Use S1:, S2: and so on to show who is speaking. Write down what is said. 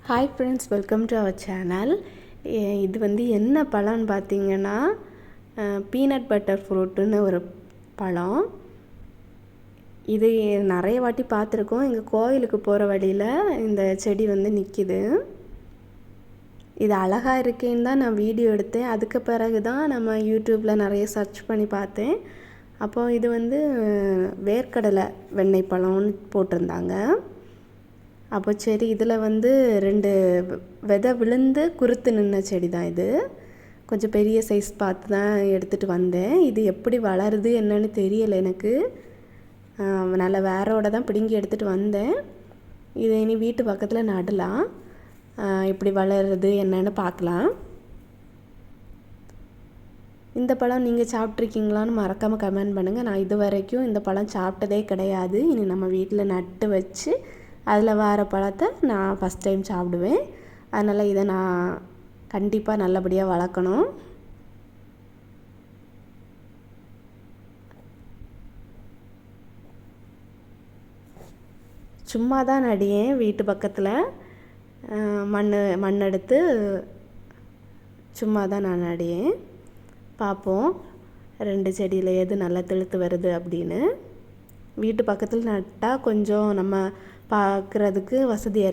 S1: Hi friends, welcome to our channel. இது வந்து என்ன பழம்னு பார்த்தீங்கன்னா பீனட் பட்டர் ஃப்ரூட்டுன்னு ஒரு பழம். இது நிறைய வாட்டி பார்த்துருக்கோம். எங்கள் கோயிலுக்கு போகிற வழியில் இந்த செடி வந்து நிற்கிது. இது அழகாக இருக்கேன்னு தான் நான் வீடியோ எடுத்தேன். அதுக்கு பிறகு தான் நம்ம யூடியூப்பில் நிறைய சர்ச் பண்ணி பார்த்தேன். அப்போது இது வந்து வேர்க்கடலை வெண்ணெய் பழம்னு போட்டிருந்தாங்க. அப்போ சரி, இதில் வந்து 2 விதை விழுந்து குருத்து நின்ன செடி தான் இது. கொஞ்சம் பெரிய சைஸ் பார்த்து தான் எடுத்துகிட்டு வந்தேன். இது எப்படி வளருது என்னன்னு தெரியலை எனக்கு. நல்ல வேரோட தான் பிடுங்கி எடுத்துகிட்டு வந்தேன். இதை இனி வீட்டு பக்கத்தில் நடலாம். எப்படி வளருது என்னன்னு பார்க்கலாம். இந்த பழம் நீங்கள் சாப்பிட்ருக்கீங்களான்னு மறக்காமல் கமெண்ட் பண்ணுங்கள். நான் இது வரைக்கும் இந்த பழம் சாப்பிட்டதே கிடையாது. இனி நம்ம வீட்டில் நட்டு வச்சு அதில் வர பழத்தை நான் ஃபஸ்ட் டைம் சாப்பிடுவேன். அதனால் இதை நான் கண்டிப்பாக நல்லபடியாக வளர்க்கணும். சும்மா தான் நடியேன். வீட்டு பக்கத்தில் மண் எடுத்து சும்மா தான் நான் நடியேன். பார்ப்போம் 2 செடியில் எது நல்லா தெளுத்து வருது அப்படின்னு. வீட்டு பக்கத்தில் நட்டால் கொஞ்சம் நம்ம பார்க்குறதுக்கு வசதியாக இருக்கும்.